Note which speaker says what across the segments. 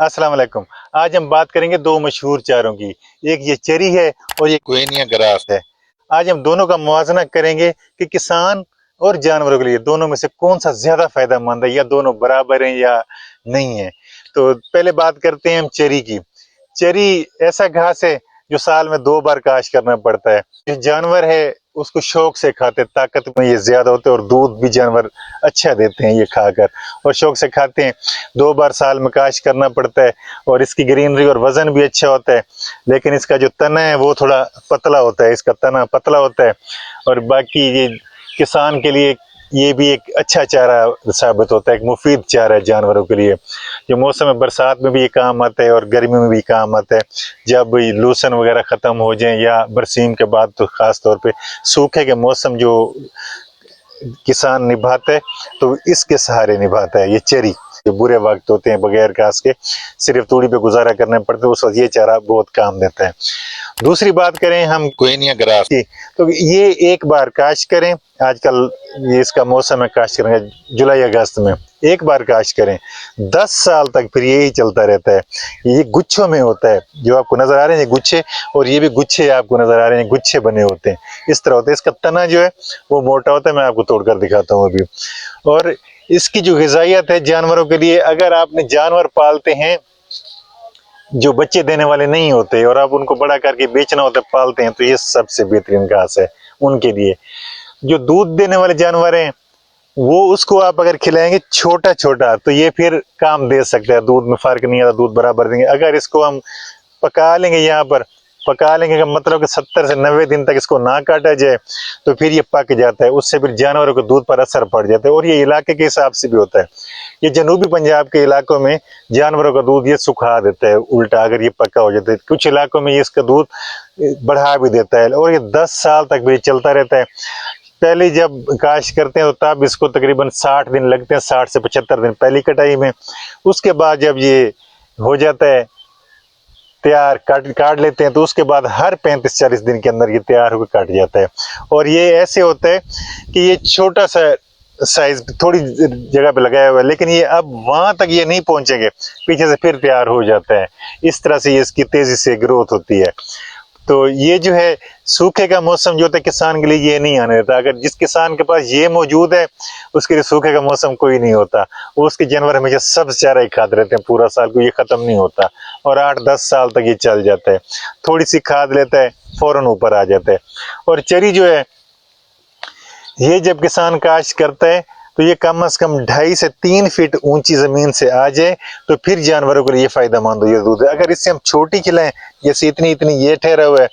Speaker 1: अस्सलाम वालेकुम। आज हम बात करेंगे दो मशहूर चारों की। एक ये चेरी है और ये गुइनिया ग्रास है। आज हम दोनों का मुवाज़ना करेंगे कि किसान और जानवरों के लिए दोनों में से कौन सा ज़्यादा फ़ायदेमंद है, या दोनों बराबर हैं या नहीं है। तो पहले बात करते हैं हम चेरी की। चेरी ऐसा घास है जो साल में 2 बार काश करना पड़ता है। जो जानवर है उसको शौक से खाते, ताकत में ये ज्यादा होते हैं और दूध भी जानवर अच्छा देते हैं ये खाकर, और शौक से खाते हैं। 2 बार साल में काश करना पड़ता है और इसकी ग्रीनरी और वजन भी अच्छा होता है। लेकिन इसका जो तना है वो थोड़ा पतला होता है, इसका तना पतला होता है। और बाकी ये किसान के लिए ये भी एक अच्छा चारा साबित होता है, एक मुफीद चारा है जानवरों के लिए। जो मौसम में बरसात में भी ये काम आता है और गर्मी में भी काम आता है। जब लूसन वगैरह ख़त्म हो जाए या बरसीम के बाद, तो ख़ास तौर पे सूखे के मौसम जो किसान निभाता है तो इसके सहारे निभाता है ये चेरी। जो बुरे वक्त होते हैं बगैर घास के, सिर्फ तूड़ी पे गुजारा करना पड़ता है, उस वक्त ये चारा बहुत काम देता है। दूसरी बात करें हम गुइनिया ग्रास की, तो ये एक बार काश्त करें। आजकल ये इसका मौसम है काश्त करेंगे जुलाई अगस्त में, एक बार काश्त करें 10 साल तक फिर यही चलता रहता है। ये गुच्छों में होता है, जो आपको नजर आ रहे हैं ये गुच्छे, और ये भी गुच्छे आपको नजर आ रहे हैं, गुच्छे बने होते हैं, इस तरह होते हैं। इसका तना जो है वो मोटा होता है, मैं आपको तोड़कर दिखाता हूँ अभी। और इसकी जो ग़िज़ाइयत है जानवरों के लिए, अगर आपने जानवर पालते हैं जो बच्चे देने वाले नहीं होते और आप उनको बड़ा करके बेचना होता है, पालते हैं, तो ये सबसे बेहतरीन घास है उनके लिए। जो दूध देने वाले जानवर हैं वो, उसको आप अगर खिलाएंगे छोटा छोटा, तो ये फिर काम दे सकता है, दूध में फर्क नहीं आता, दूध बराबर देंगे। अगर इसको हम पका लेंगे, यहाँ पर पका लेंगे का मतलब कि 70 से 90 दिन तक इसको ना काटा जाए तो फिर ये पक जाता है, उससे फिर जानवरों के दूध पर असर पड़ जाता है। और ये इलाके के हिसाब से भी होता है। ये जनूबी पंजाब के इलाकों में जानवरों का दूध ये सुखा देता है उल्टा, अगर ये पक्का हो जाता है। कुछ इलाकों में ये इसका दूध बढ़ा भी देता है, और ये 10 साल तक भी चलता रहता है। पहले जब काश्त करते हैं तो तब इसको तकरीबन 60 दिन लगते हैं, 60 से 75 दिन पहली कटाई में। उसके बाद जब ये हो जाता है तैयार, काट लेते हैं, तो उसके बाद हर 35-40 दिन के अंदर ये तैयार होकर काट जाता है। और ये ऐसे होता है कि ये छोटा सा साइज थोड़ी जगह पे लगाया हुआ है, लेकिन ये अब वहां तक ये नहीं पहुंचेंगे, पीछे से फिर तैयार हो जाता है। इस तरह से ये इसकी तेजी से ग्रोथ होती है। तो ये जो है सूखे का मौसम जो होता है किसान के लिए ये नहीं आने देता। अगर जिस किसान के पास ये मौजूद है उसके लिए सूखे का मौसम कोई नहीं होता। वो उसके जानवर हमेशा सब चारा ही खाते रहते हैं पूरा साल, को ये खत्म नहीं होता, और 8-10 साल तक ये चल जाता है। थोड़ी सी खाद लेता है, फौरन ऊपर आ जाता है। और चरी जो है ये जब किसान काश्त करता है तो ये कम से कम 2.5 से 3 फीट ऊंची जमीन से आ जाए तो फिर जानवरों के लिए फायदेमंद हो ये दूध है। अगर इससे हम छोटी खिलाएं, जैसे इतनी इतनी ये ठहरा हुआ है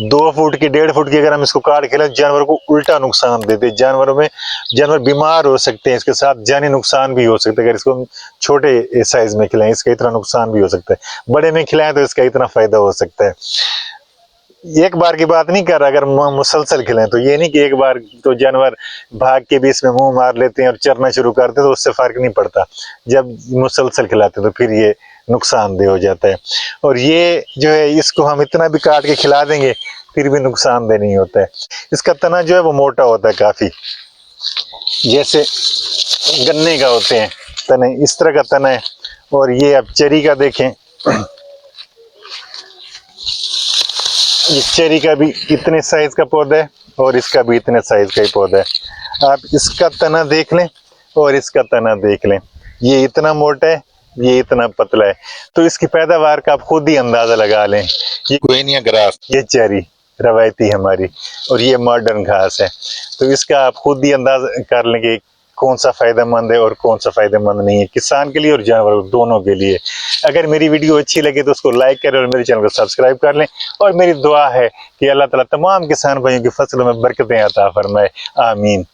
Speaker 1: 2 फुट की 1.5 फुट की, अगर हम इसको काट खिलाएं जानवरों को उल्टा नुकसान देते हैं। जानवरों में जानवर बीमार हो सकते हैं, इसके साथ जानी नुकसान भी हो सकता है। अगर इसको हम छोटे साइज में खिलाएं इसका इतना नुकसान भी हो सकता है, बड़े में खिलाएं तो इसका इतना फायदा हो सकता है। एक बार की बात नहीं कर रहा, अगर मुसलसल खिलाएं तो ये नहीं कि एक बार तो जानवर भाग के भी इसमें मुंह मार लेते हैं और चरना शुरू करते हैं तो उससे फर्क नहीं पड़ता। जब मुसलसल खिलाते हैं तो फिर ये नुकसानदेह हो जाता है। और ये जो है इसको हम इतना भी काट के खिला देंगे फिर भी नुकसानदेह नहीं होता है। इसका तना जो है वो मोटा होता है काफी, जैसे गन्ने का होते हैं तने, इस तरह का तना है। और ये अब चेरी का देखें, ये चेरी का भी इतने साइज का पौधा है और इसका भी इतने साइज का ही पौधा है। आप इसका तना देख लें और इसका तना देख लें, ये इतना मोटा है, ये इतना पतला है। तो इसकी पैदावार का आप खुद ही अंदाजा लगा लें। ये गुइनिया ग्रास, ये चेरी रवायती हमारी, और ये मॉडर्न घास है। तो इसका आप खुद ही अंदाजा कर लें कि कौन सा फायदेमंद है और कौन सा फायदेमंद नहीं है, किसान के लिए और जानवरों दोनों के लिए। अगर मेरी वीडियो अच्छी लगे तो उसको लाइक करें और मेरे चैनल को सब्सक्राइब कर लें। और मेरी दुआ है कि अल्लाह ताला तमाम किसान भाइयों की फसलों में बरकतें अता फरमाए। आमीन।